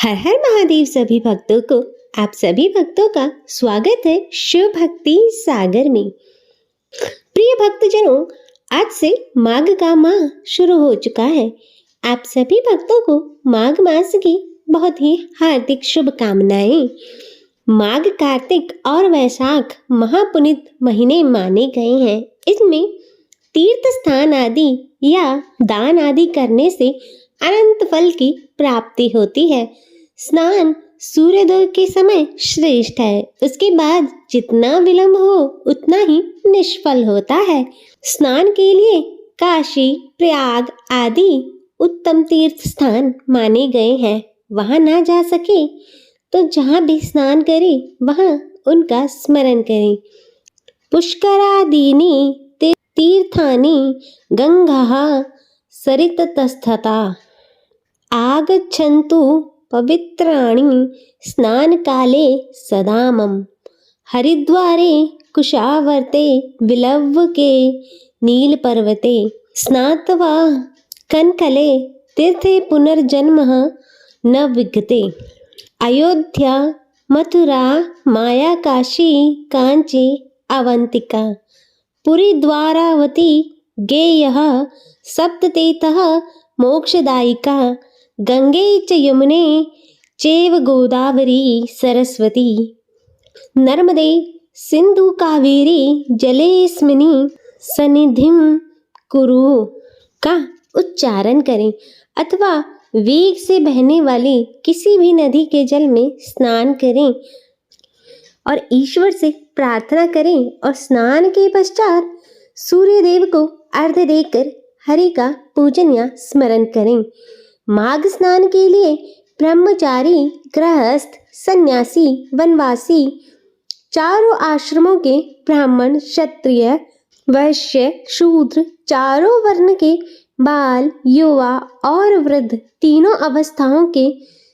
हर हर महादेव सभी भक्तों को आप सभी भक्तों का स्वागत है शिव भक्ति सागर में। प्रिय भक्तजनों, आज से माघ का माह शुरू हो चुका है। आप सभी भक्तों को माघ मास की बहुत ही हार्दिक शुभकामनाएं। माघ, कार्तिक और वैशाख महापुनीत महीने माने गए हैं। इसमें तीर्थ स्थान आदि या दान आदि करने से अनंत फल की प्राप्ति होती है। स्नान सूर्योदय के समय श्रेष्ठ है। उसके बाद जितना विलंब हो उतना ही निष्फल होता है। स्नान के लिए काशी, प्रयाग आदि उत्तम तीर्थ स्थान माने गए हैं। वहां ना जा सके तो जहां भी स्नान करें वहां उनका स्मरण करें। पुष्करादीनि तीर्थानि गंगाः सरितस्तथा आगच्छन्तु पवित्राणि स्नान काले सदा मम। हरिद्वारे कुशावर्ते विलव्वके नील पर्वते स्नात्वा कनकले तीर्थे पुनर्जन्मः न विद्यते। अयोध्या, मथुरा, माया, काशी, कांची, अवंतिका, पुरी, द्वारावती, गेयः सप्ततीर्थः मोक्षदायिका। गंगे च यमुने चैव गोदावरी सरस्वती नर्मदे सिंधु कावेरी जलेस्मिनि सन्निधिं कुरु का उच्चारण करें अथवा वेग से बहने वाली किसी भी नदी के जल में स्नान करें और ईश्वर से प्रार्थना करें और स्नान के पश्चात सूर्य देव को अर्घ्य देकर हरि का पूजन या स्मरण करें। माघ स्नान के लिए ब्रह्मचारी, गृहस्थ, सन्यासी, वनवासी, चारों आश्रमों के ब्राह्मण, क्षत्रिय, वैश्य, शूद्र, चारों वर्ण के बाल, युवा और वृद्ध, तीनों अवस्थाओं के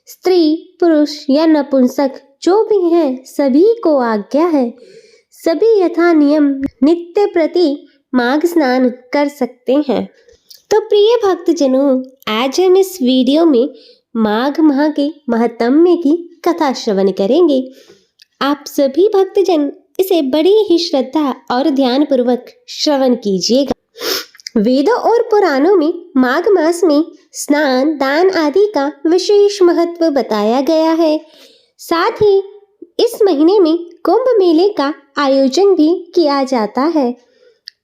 स्त्री, पुरुष या नपुंसक जो भी हैं सभी को आज्ञा है। सभी यथा नियम नित्य प्रति माघ स्नान कर सकते हैं। तो प्रिय भक्तजनों, आज हम इस वीडियो में माघ माह के महात्म्य की कथा श्रवण करेंगे। आप सभी भक्तजन इसे बड़ी ही श्रद्धा और ध्यान पूर्वक श्रवण कीजिएगा। वेदों और पुराणों में माघ मास में स्नान, दान आदि का विशेष महत्व बताया गया है। साथ ही इस महीने में कुंभ मेले का आयोजन भी किया जाता है।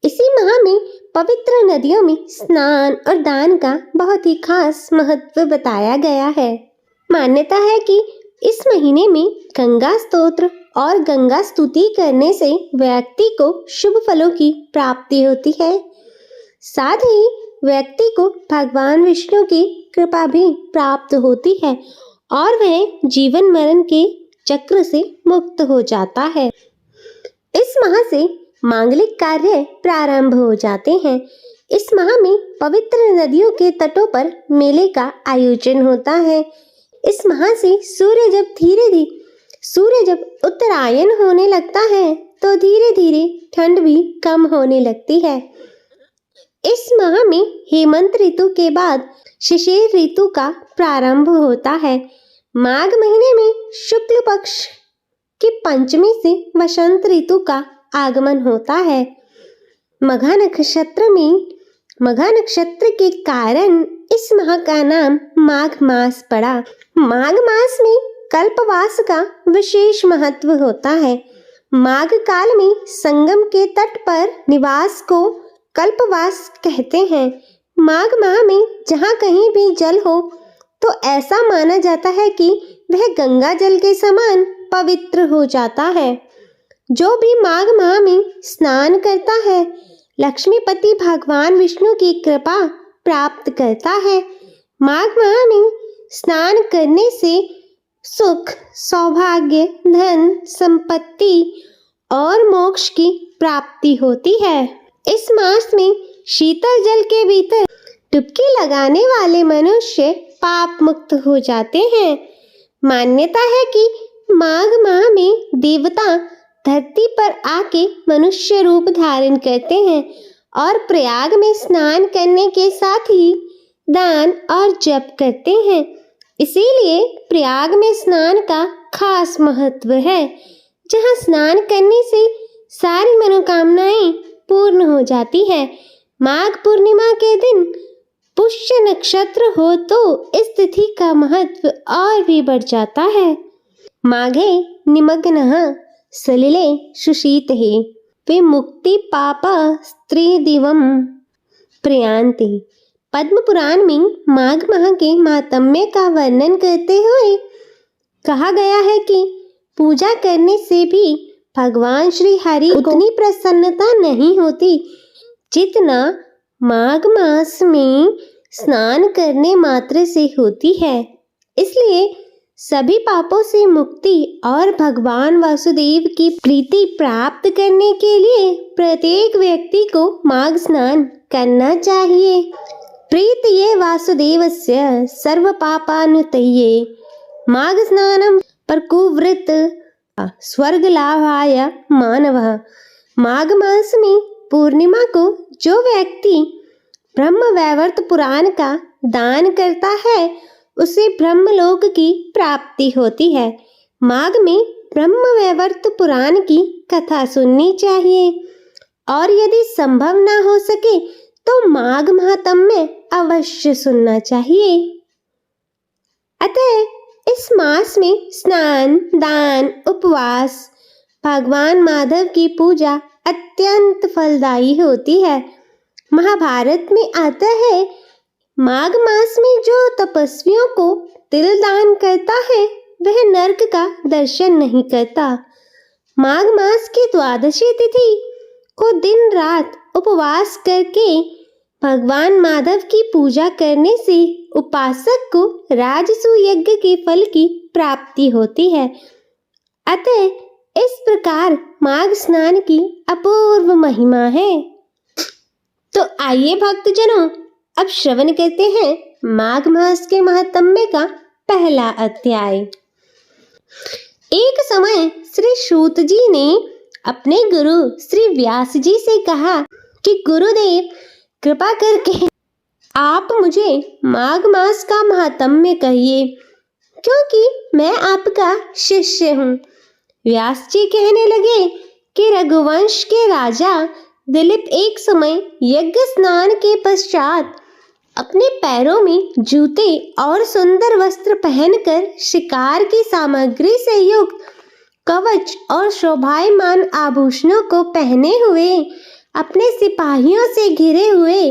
इसी माह में पवित्र नदियों में स्नान और दान का बहुत ही खास महत्व बताया गया है। मान्यता है कि इस महीने में गंगा स्तोत्र और गंगा स्तुति करने से व्यक्ति को शुभ फलों की प्राप्ति होती है। साथ ही व्यक्ति को भगवान विष्णु की कृपा भी प्राप्त होती है और वह जीवन मरण के चक्र से मुक्त हो जाता है। इस माह से मांगलिक कार्य प्रारंभ हो जाते हैं। इस माह में पवित्र नदियों के तटों पर मेले का आयोजन होता है। इस माह से सूर्य जब उत्तरायण होने लगता है तो धीरे धीरे ठंड भी कम होने लगती है। इस माह में हेमंत ऋतु के बाद शिशिर ऋतु का प्रारंभ होता है। माघ महीने में शुक्ल पक्ष की पंचमी से वसंत ऋतु का आगमन होता है। मघा नक्षत्र के कारण इस माह का नाम माघ मास पड़ा। माघ मास में कल्पवास का विशेष महत्व होता है। माघ काल में संगम के तट पर निवास को कल्पवास कहते हैं। माघ माह में जहाँ कहीं भी जल हो तो ऐसा माना जाता है कि वह गंगा जल के समान पवित्र हो जाता है। जो भी माघ माह में स्नान करता है लक्ष्मीपति भगवान विष्णु की कृपा प्राप्त करता है। माघ माह में स्नान करने से सुख, सौभाग्य, धन, संपत्ति और मोक्ष की प्राप्ति होती है। इस मास में शीतल जल के भीतर डुबकी लगाने वाले मनुष्य पाप मुक्त हो जाते हैं। मान्यता है कि माघ माह में देवता धरती पर आके मनुष्य रूप धारण करते हैं और प्रयाग में स्नान करने के साथ ही दान और जप करते हैं। इसीलिए प्रयाग में स्नान का खास महत्व है, जहाँ स्नान करने से सारी मनोकामनाएं पूर्ण हो जाती है। माघ पूर्णिमा के दिन पुष्य नक्षत्र हो तो इस तिथि का महत्व और भी बढ़ जाता है। माघे निमग्नः सलिले शुशीतः विमुक्ति पापा स्त्रीदिवं प्रयान्ति। पद्म पुराण में माघ माह के महात्म्य का वर्णन करते हुए कहा गया है कि पूजा करने से भी भगवान श्री हरि को उतनी प्रसन्नता नहीं होती जितना माघ मास में स्नान करने मात्र से होती है। इसलिए सभी पापों से मुक्ति और भगवान वासुदेव की प्रीति प्राप्त करने के लिए प्रत्येक व्यक्ति को माघ स्नान करना चाहिए। प्रीतये वासुदेवस्य सर्व पापानुतये माघ स्नानं परकुव्रत स्वर्ग लाभाय मानवः। माघ मास में पूर्णिमा को जो व्यक्ति ब्रह्म वैवर्त पुराण का दान करता है उसे ब्रह्मलोक की प्राप्ति होती है। माघ में ब्रह्म वैवर्त पुराण की कथा सुननी चाहिए और यदि संभव ना हो सके तो माघ महात्म्य अवश्य सुनना चाहिए। अतः इस मास में स्नान, दान, उपवास, भगवान माधव की पूजा अत्यंत फलदायी होती है। महाभारत में आता है, माघ मास में जो तपस्वियों को तिल दान करता है वह नरक का दर्शन नहीं करता। माघ मास की द्वादशी तिथि को दिन रात उपवास करके भगवान माधव की पूजा करने से उपासक को राजसूय यज्ञ के फल की प्राप्ति होती है। अतः इस प्रकार माघ स्नान की अपूर्व महिमा है। तो आइए भक्तजनों, अब श्रवण करते हैं माघ मास के महात्म्य का पहला अध्याय। एक समय श्री सूत जी ने अपने गुरु श्री व्यास जी से कहा कि गुरुदेव, कृपा करके आप मुझे माघ मास का महात्म्य कहिए, क्योंकि मैं आपका शिष्य हूँ। व्यास जी कहने लगे कि रघुवंश के राजा दिलीप एक समय यज्ञ स्नान के पश्चात अपने पैरों में जूते और सुंदर वस्त्र पहनकर शिकार की सामग्री से युक्त कवच और शोभायमान आभूषणों को पहने हुए अपने सिपाहियों से घिरे हुए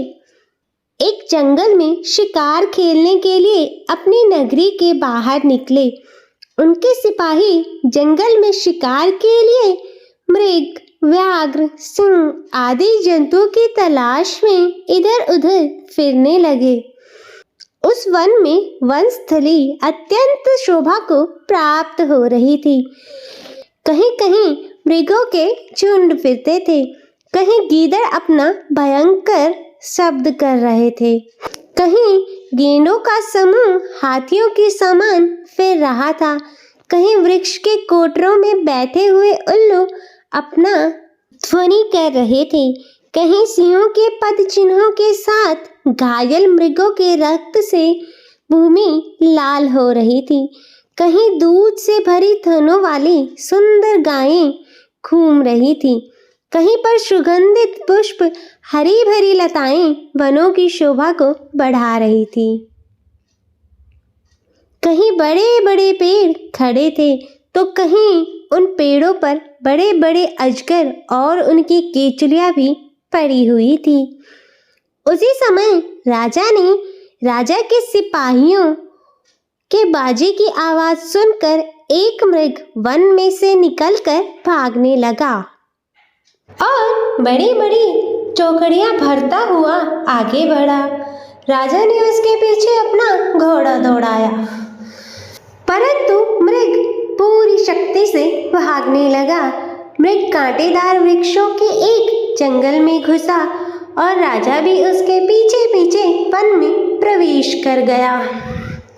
एक जंगल में शिकार खेलने के लिए अपनी नगरी के बाहर निकले। उनके सिपाही जंगल में शिकार के लिए मृग, व्याघ्र, सिंह आदि जंतुओं की तलाश में इधर उधर फिरने लगे। उस वन में वनस्थली अत्यंत शोभा को प्राप्त हो रही थी। कहीं कहीं मृगों के झुंड फिरते थे, कहीं गीदड़ अपना भयंकर शब्द कर रहे थे, कहीं गेंडों का समूह हाथियों के समान फिर रहा था, कहीं वृक्ष के कोटरों में बैठे हुए उल्लू अपना ध्वनि कर रहे थे, कहीं सिंहों के पद चिन्हों के साथ घायल मृगों के रक्त से भूमि लाल हो रही थी, कहीं दूध से भरी थनों वाली सुंदर गायें घूम रही थी, कहीं पर सुगंधित पुष्प हरी भरी लताएं वनों की शोभा को बढ़ा रही थी। कहीं बड़े बड़े पेड़ खड़े थे तो कहीं उन पेड़ों पर बड़े बड़े अजगर और उनकी केचुलियां भी पड़ी हुई थी। उसी समय राजा के सिपाहियों के बाजे की आवाज सुनकर एक मृग वन में से निकलकर भागने लगा और बड़ी बड़ी चौकड़ियां भरता हुआ आगे बढ़ा। राजा ने उसके पीछे अपना घोड़ा दौड़ाया, परंतु मृग पूरी शक्ति से भागने लगा। मृग कांटेदार वृक्षों के एक जंगल में घुसा और राजा भी उसके पीछे पीछे वन में प्रवेश कर गया,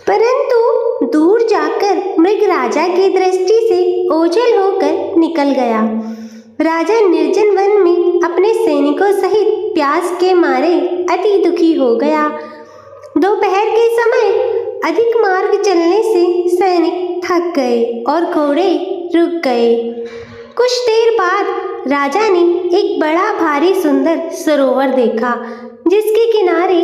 परंतु दूर जाकर मृग राजा की दृष्टि से ओझल होकर निकल गया। राजा निर्जन वन में अपने सैनिकों सहित प्यास के मारे अति दुखी हो गया। दोपहर के समय अधिक मार्ग चलने से सैनिक थक गए और घोड़े रुक गए। कुछ देर बाद राजा ने एक बड़ा भारी सुंदर सरोवर देखा, जिसके किनारे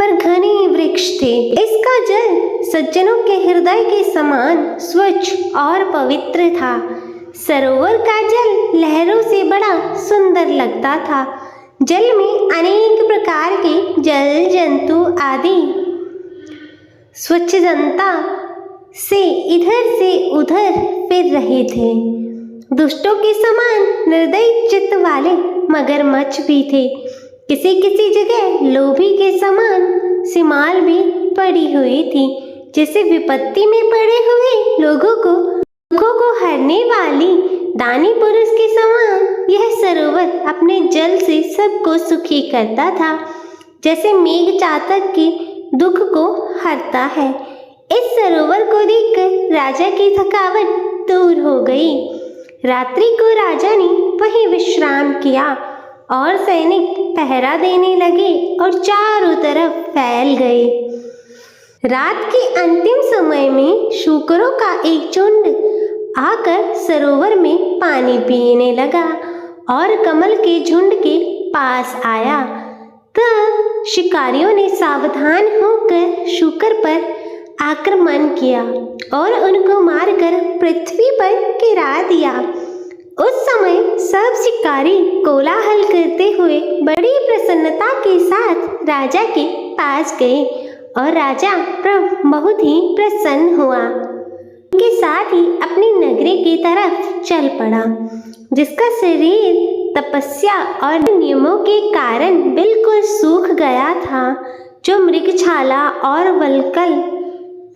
पर घने वृक्ष थे। इसका जल सज्जनों के हृदय के समान स्वच्छ और पवित्र था। सरोवर का जल लहरों से बड़ा सुंदर लगता था। जल में अनेक प्रकार के जल जंतु आदि स्वच्छंदता से इधर से उधर फिर रहे थे। दुष्टों के समान निर्दयी चित्त वाले मगरमच्छ भी थे। किसी किसी जगह लोभी के समान सिमाल भी पड़ी हुई थी। जैसे विपत्ति में पड़े हुए लोगों को हरने वाली दानी पुरुष के समान यह सरोवर अपने जल से सबको सुखी करता था। जैसे मेघ चातक के दुख को हरता है। इस सरोवर को देखकर राजा की थकावट दूर हो गई। रात्रि को राजा ने वहीं विश्राम किया और सैनिक पहरा देने लगे और चारों तरफ फैल गए। रात के अंतिम समय में शूकरों का एक झुंड आकर सरोवर में पानी पीने लगा और कमल के झुंड के पास आया। तब शिकारियों ने सावधान होकर शूकर पर आक्रमण किया और उनको मारकर पृथ्वी पर गिरा दिया। उस समय सब शिकारी कोलाहल करते हुए बड़ी प्रसन्नता के साथ राजा के पास गए और राजा बहुत ही प्रसन्न हुआ। के साथ ही अपनी नगरी की तरफ चल पड़ा, जिसका शरीर तपस्या और नियमों के कारण बिल्कुल सूख गया था, जो मृगछाला और वल्कल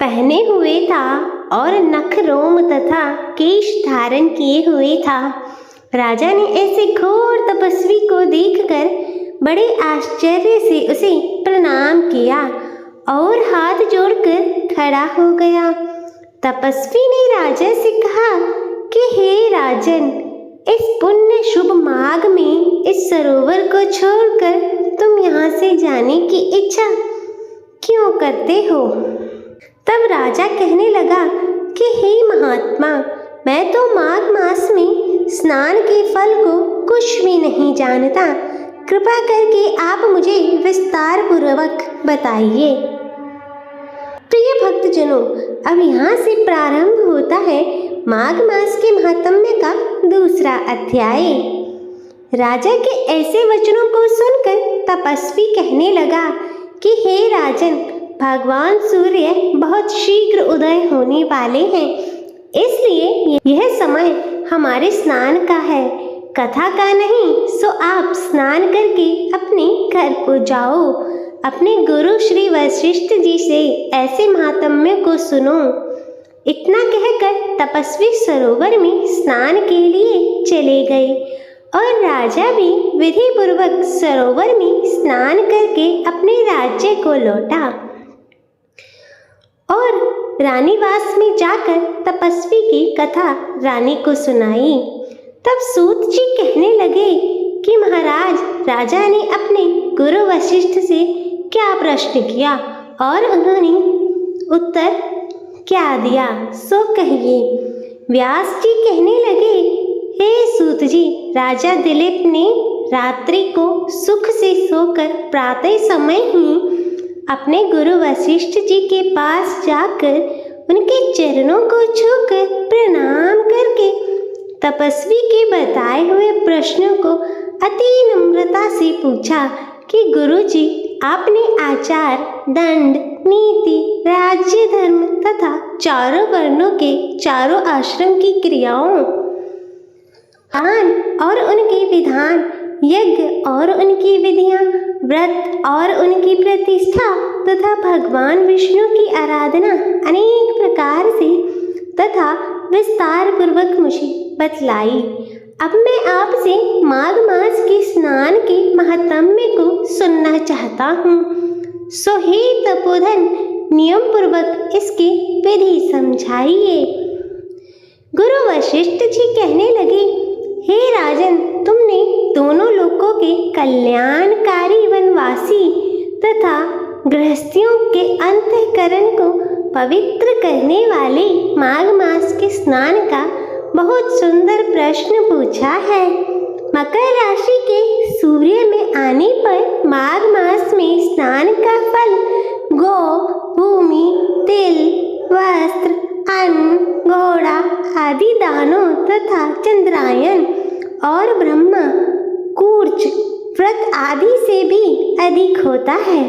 पहने हुए था और नख रोम तथा केश धारण किए हुए था। राजा ने ऐसे घोर तपस्वी को देखकर बड़े आश्चर्य से उसे प्रणाम किया और हाथ जोड़कर खड़ा हो गया। तपस्वी ने राजा से कहा कि हे राजन, इस पुण्य शुभ माघ में इस सरोवर को छोड़कर तुम यहाँ से जाने की इच्छा क्यों करते हो? तब राजा कहने लगा कि हे महात्मा, मैं तो माघ मास में स्नान के फल को कुछ भी नहीं जानता। कृपा करके आप मुझे विस्तार पूर्वक बताइए। प्रिय भक्तजनों, अब यहाँ से प्रारंभ होता है माघ मास के महात्म्य का दूसरा अध्याय। राजा के ऐसे वचनों को सुनकर तपस्वी कहने लगा कि हे राजन, भगवान सूर्य बहुत शीघ्र उदय होने वाले हैं, इसलिए यह समय हमारे स्नान का है, कथा का नहीं। सो आप स्नान करके अपने घर को जाओ। अपने गुरु श्री वशिष्ठ जी से ऐसे महात्म्य को सुनो। इतना कहकर तपस्वी सरोवर में स्नान के लिए चले गए और राजा भी विधि पूर्वक सरोवर में स्नान करके अपने राज्य को लौटा और रानीवास में जाकर तपस्वी की कथा रानी को सुनाई। तब सूत जी कहने लगे कि महाराज, राजा ने अपने गुरु वशिष्ठ से क्या प्रश्न किया और उन्होंने उत्तर क्या दिया, सो कहिए। व्यास जी कहने लगे, हे सूत जी, राजा दिलीप ने रात्रि को सुख से सोकर प्रातः समय ही अपने गुरु वशिष्ठ जी के पास जाकर उनके चरणों को छूकर प्रणाम करके तपस्वी के बताए हुए प्रश्नों को अति नम्रता से पूछा कि गुरुजी, आपने आचार, दंड, नीति, राज्य, धर्म तथा चारों वर्णों के चारों आश्रम की क्रियाओं, दान और उनके विधान, यज्ञ और उनकी विधियां, व्रत और उनकी प्रतिष्ठा तथा भगवान विष्णु की आराधना अनेक प्रकार से तथा विस्तार पूर्वक मुझे बतलाई। अब मैं आपसे माघ मास के स्नान के महात्म्य को सुनना चाहता हूँ। सो हे तपोधन, नियम पूर्वक इसकी विधि समझाइए। गुरु वशिष्ठ जी कहने लगे, हे राजन, तुमने दोनों लोकों के कल्याणकारी वनवासी तथा गृहस्थियों के अंतःकरण को पवित्र करने वाले माघ मास के स्नान का बहुत सुंदर प्रश्न पूछा है। मकर राशि के सूर्य में आने पर माघ मास में स्नान का फल गौ, भूमि, तिल, वस्त्र, अन्न, घोड़ा आदि दानों तथा चंद्रायन और ब्रह्मा, कूर्च, व्रत आदि से भी अधिक होता है।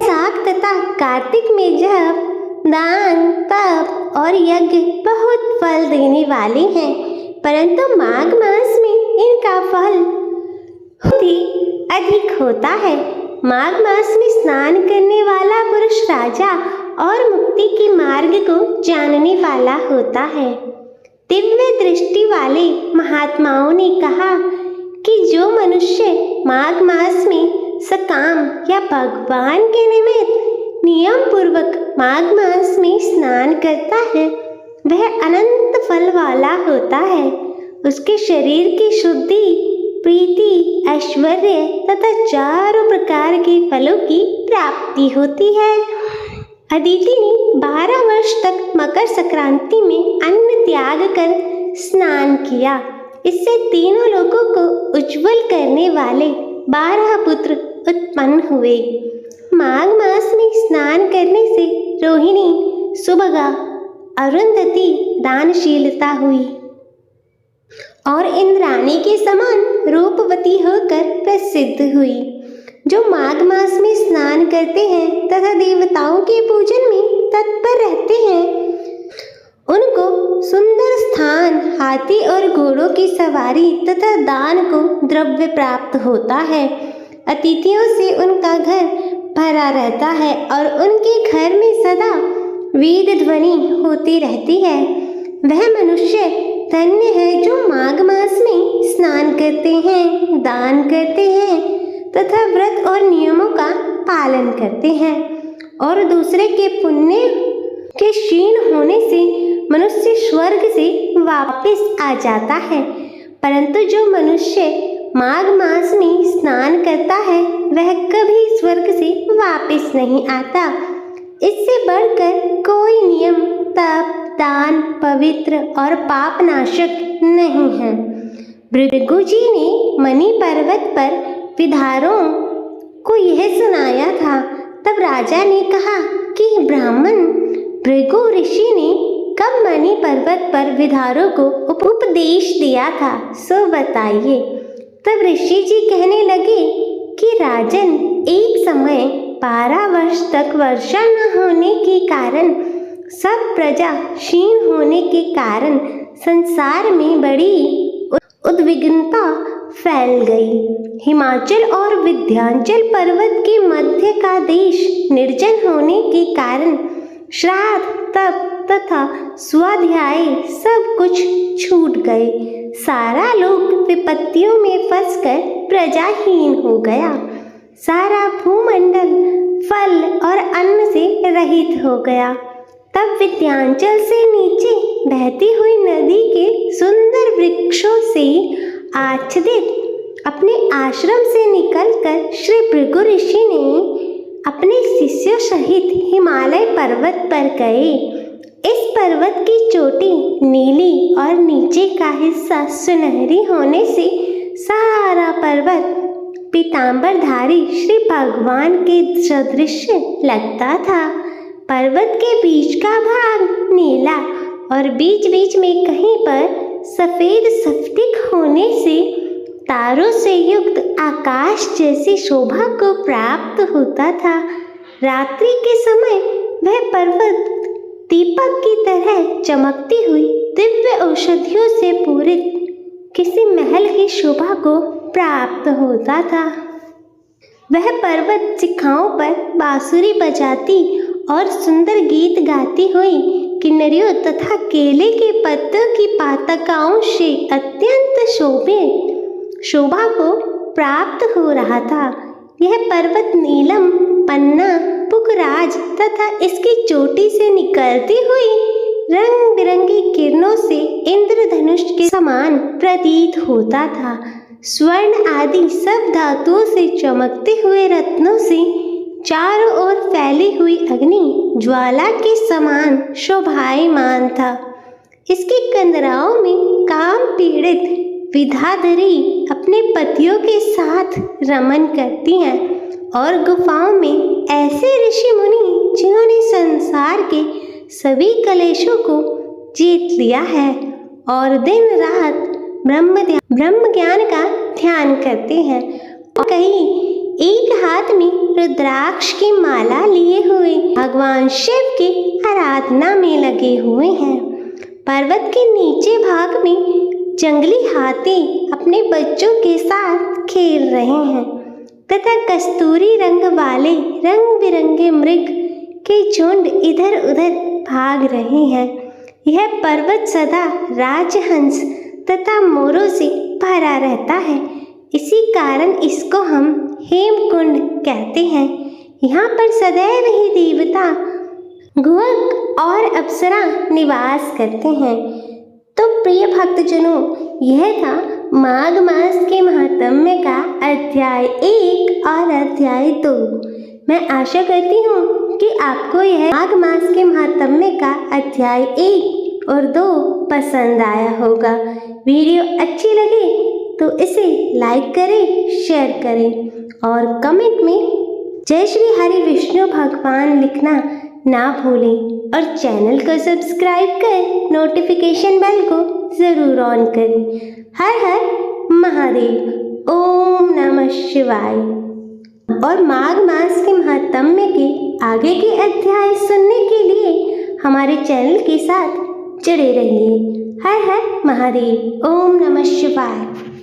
साग तथा कार्तिक में जप, दान, तप और यज्ञ बहुत फल देने वाले हैं, परंतु माघ मास में इनका फल बहुत ही अधिक होता है। माघ मास में स्नान करने वाला पुरुष राजा और मुक्ति के मार्ग को जानने वाला होता है। दिव्य दृष्टि वाले महात्माओं ने कहा कि जो मनुष्य माघ मास में सकाम या भगवान के निमित्त नियम पूर्वक माघ मास में स्नान करता है वह अनंत फल वाला होता है। उसके शरीर की शुद्धि, प्रीति, ऐश्वर्य तथा चारों प्रकार के फलों की प्राप्ति होती है। अदिति ने 12 वर्ष तक मकर संक्रांति में अन्न त्याग कर स्नान किया। इससे तीनों लोगों को उज्जवल करने वाले 12 पुत्र उत्पन्न हुए। माघ मास में स्नान करने से रोहिणी, सुभगा, अरुंधति दानशीलता हुई और इंद्राणी के समान रूपवती होकर प्रसिद्ध हुई। जो माघ मास में स्नान करते हैं तथा देवताओं के पूजन में तत्पर रहते हैं उनको सुंदर स्थान, हाथी और घोड़ों की सवारी तथा दान को द्रव्य प्राप्त होता है। अतिथियों से उनका घर भरा रहता है और उनके घर में सदा वेद ध्वनि होती रहती है। वह मनुष्य धन्य है जो माघ मास में स्नान करते हैं, दान करते हैं तथा व्रत और नियमों का पालन करते हैं। और दूसरे के पुण्य के क्षीण होने से मनुष्य स्वर्ग से वापस आ जाता है, परंतु जो मनुष्य माघ मास में स्नान करता है वह कभी स्वर्ग से वापस नहीं आता। इससे बढ़कर कोई नियम, तप, दान, पवित्र और पाप नाशक नहीं है। भृगु जी ने मणि पर्वत पर विधारों को यह सुनाया था। तब राजा ने कहा कि ब्राह्मण, भृगु ऋषि ने कब मणि पर्वत पर विधारों को उपदेश दिया था, सो बताइए। तब ऋषि जी कहने लगे कि राजन, एक समय 12 वर्ष तक वर्षा न होने के कारण सब प्रजा क्षीण होने के कारण संसार में बड़ी उद्विग्नता फैल गई। हिमाचल और विंध्याचल पर्वत के मध्य का देश निर्जन होने के कारण श्राद्ध, तप तथा स्वाध्याय सब कुछ छूट गए। सारा लोक विपत्तियों में फंसकर प्रजाहीन हो गया। सारा भूमंडल फल और अन्न से रहित हो गया। तब विंध्याचल से नीचे बहती हुई नदी के सुंदर वृक्षों से आच्छादित अपने आश्रम से निकलकर श्री भृगु ऋषि ने अपने शिष्यों सहित हिमालय पर्वत पर गए। इस पर्वत की चोटी नीली और नीचे का हिस्सा सुनहरी होने से सारा पर्वत पीतांबरधारी श्री भगवान के सदृश लगता था। पर्वत के बीच का भाग नीला और बीच बीच में कहीं पर सफेद स्फटिक होने से तारों से युक्त आकाश जैसी शोभा को प्राप्त होता था। रात्रि के समय वह पर्वत दीपक की तरह चमकती हुई दिव्य औषधियों से पूरित किसी महल की शोभा को प्राप्त होता था। वह पर्वत शिखाओं पर बांसुरी बजाती और सुंदर गीत गाती हुई किन्नरियों तथा केले के पत्तों की पातकाओं से अत्यंत शोभा को प्राप्त हो रहा था। यह पर्वत नीलम, पन्ना, पुखराज तथा इसकी चोटी से निकलती हुई रंग बिरंगी किरणों से इंद्रधनुष के समान प्रतीत होता था। स्वर्ण आदि सब धातुओं से चमकते हुए रत्नों से चारों ओर फैली हुई अग्नि ज्वाला के समान शोभायमान था। इसके कंदराओं में काम पीड़ित विद्याधरी अपने पतियों के साथ रमन करती हैं और गुफाओं में ऐसे ऋषि मुनि जिन्होंने संसार के सभी कलेशों को जीत लिया है और दिन रात ब्रह्म ज्ञान का ध्यान करते हैं और कहीं एक हाथ में रुद्राक्ष की माला लिए हुए भगवान शिव की आराधना में लगे हुए हैं। पर्वत के नीचे भाग में जंगली हाथी अपने बच्चों के साथ खेल रहे हैं तथा कस्तूरी रंग वाले रंग बिरंगे मृग के झुंड इधर उधर भाग रहे हैं। यह पर्वत सदा राजहंस तथा मोरों से भरा रहता है। इसी कारण इसको हम हेमकुंड कहते हैं। यहाँ पर सदैव ही देवता गुहक और अप्सरा निवास करते हैं। तो प्रिय भक्तजनों, यह था माघ मास के महात्म्य का अध्याय 1 और अध्याय 2। मैं आशा करती हूँ कि आपको यह माघ मास के महात्म्य का अध्याय 1 और 2 पसंद आया होगा। वीडियो अच्छी लगे तो इसे लाइक करें, शेयर करें और कमेंट में जय श्री हरि विष्णु भगवान लिखना ना भूलें और चैनल को सब्सक्राइब कर नोटिफिकेशन बेल को ज़रूर ऑन करें। हर हर महादेव। ओम नमः शिवाय। और माघ मास के महात्म्य के आगे के अध्याय सुनने के लिए हमारे चैनल के साथ जुड़े रहिए। हर हर महादेव। ओम नमः शिवाय।